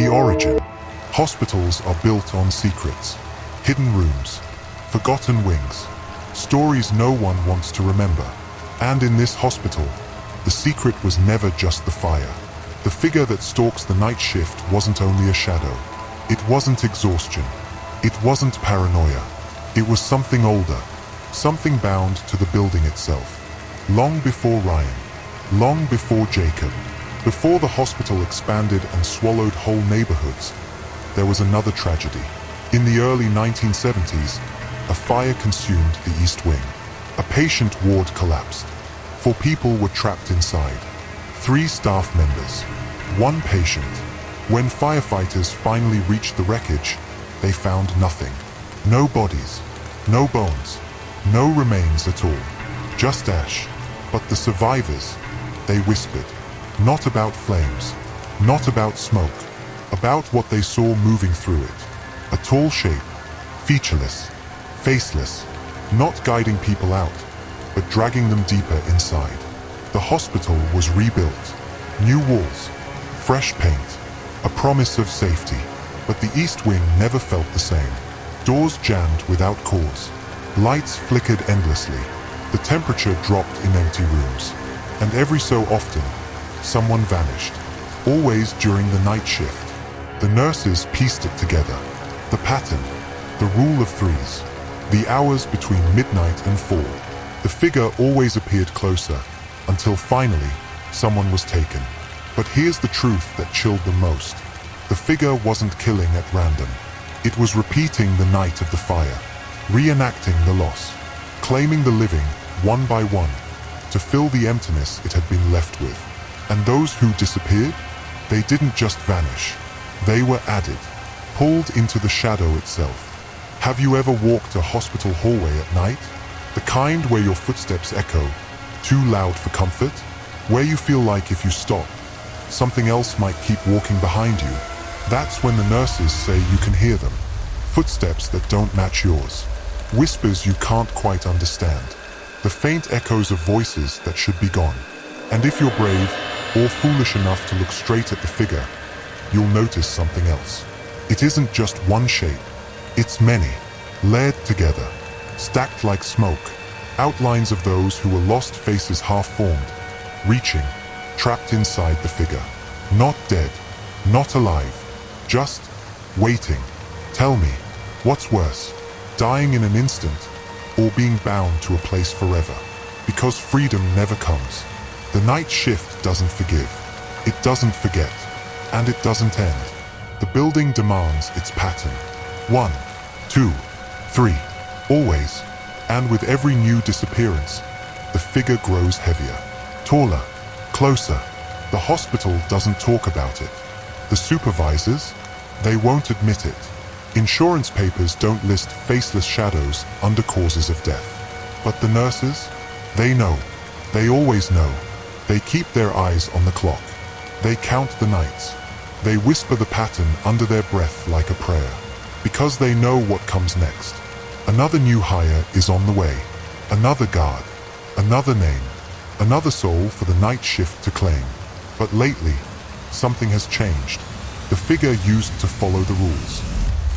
The origin. Hospitals are built on secrets, hidden rooms, forgotten wings, stories no one wants to remember. And in this hospital, the secret was never just the fire. The figure that stalks the night shift wasn't only a shadow. It wasn't exhaustion. It wasn't paranoia. It was something older, something bound to the building itself. Long before Ryan, long before Jacob, before the hospital expanded and swallowed whole neighborhoods, there was another tragedy. In the early 1970s, a fire consumed the East Wing. A patient ward collapsed. 4 people were trapped inside. 3 staff members, 1 patient. When firefighters finally reached the wreckage, they found nothing. No bodies, no bones, no remains at all. Just ash. But the survivors, they whispered. Not about flames, not about smoke, about what they saw moving through it. A tall shape, featureless, faceless, not guiding people out, but dragging them deeper inside. The hospital was rebuilt. New walls, fresh paint, a promise of safety. But the East Wing never felt the same. Doors jammed without cause. Lights flickered endlessly. The temperature dropped in empty rooms. And every so often, someone vanished. Always during the night shift. The nurses pieced it together. The pattern, the rule of 3s, the hours between midnight and 4. The figure always appeared closer, until finally, someone was taken. But here's the truth that chilled them most. The figure wasn't killing at random. It was repeating the night of the fire, reenacting the loss, claiming the living, one by one, to fill the emptiness it had been left with. And those who disappeared, they didn't just vanish. They were added, pulled into the shadow itself. Have you ever walked a hospital hallway at night? The kind where your footsteps echo, too loud for comfort? Where you feel like if you stop, something else might keep walking behind you? That's when the nurses say you can hear them. Footsteps that don't match yours. Whispers you can't quite understand. The faint echoes of voices that should be gone. And if you're brave, or foolish enough to look straight at the figure, you'll notice something else. It isn't just one shape. It's many, layered together, stacked like smoke. Outlines of those who were lost, faces half-formed, reaching, trapped inside the figure. Not dead, not alive, just waiting. Tell me, what's worse, dying in an instant, or being bound to a place forever? Because freedom never comes. The night shift doesn't forgive, it doesn't forget, and it doesn't end. The building demands its pattern. 1, 2, 3, always. And with every new disappearance, the figure grows heavier, taller, closer. The hospital doesn't talk about it. The supervisors, they won't admit it. Insurance papers don't list faceless shadows under causes of death. But the nurses, they know. They always know. They keep their eyes on the clock. They count the nights. They whisper the pattern under their breath like a prayer. Because they know what comes next. Another new hire is on the way. Another guard. Another name. Another soul for the night shift to claim. But lately, something has changed. The figure used to follow the rules.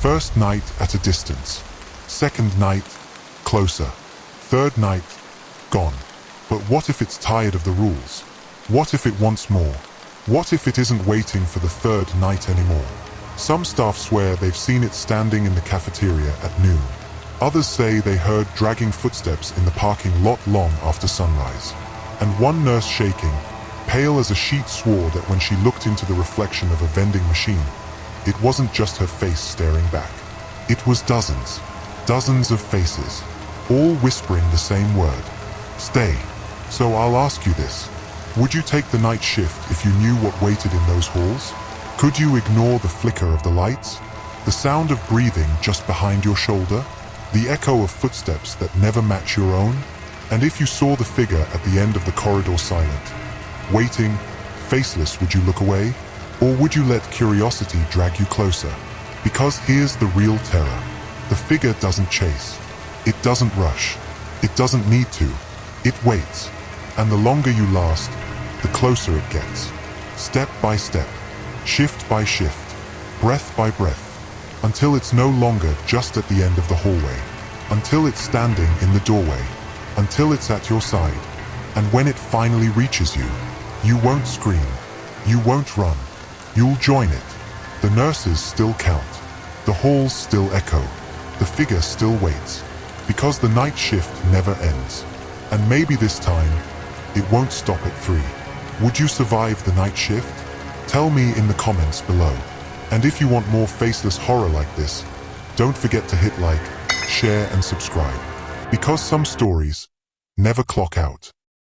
First night at a distance. Second night, closer. Third night, gone. But what if it's tired of the rules? What if it wants more? What if it isn't waiting for the third night anymore? Some staff swear they've seen it standing in the cafeteria at noon. Others say they heard dragging footsteps in the parking lot long after sunrise. And one nurse, shaking, pale as a sheet, swore that when she looked into the reflection of a vending machine, it wasn't just her face staring back. It was dozens, dozens of faces, all whispering the same word. Stay. So I'll ask you this. Would you take the night shift if you knew what waited in those halls? Could you ignore the flicker of the lights? The sound of breathing just behind your shoulder? The echo of footsteps that never match your own? And if you saw the figure at the end of the corridor silent, waiting, faceless, would you look away? Or would you let curiosity drag you closer? Because here's the real terror. The figure doesn't chase. It doesn't rush. It doesn't need to. It waits. And the longer you last, the closer it gets. Step by step, shift by shift, breath by breath, until it's no longer just at the end of the hallway, until it's standing in the doorway, until it's at your side. And when it finally reaches you, you won't scream, you won't run, you'll join it. The nurses still count, the halls still echo, the figure still waits, because the night shift never ends. And maybe this time, it won't stop at 3. Would you survive the night shift? Tell me in the comments below. And if you want more faceless horror like this, don't forget to hit like, share and subscribe. Because some stories never clock out.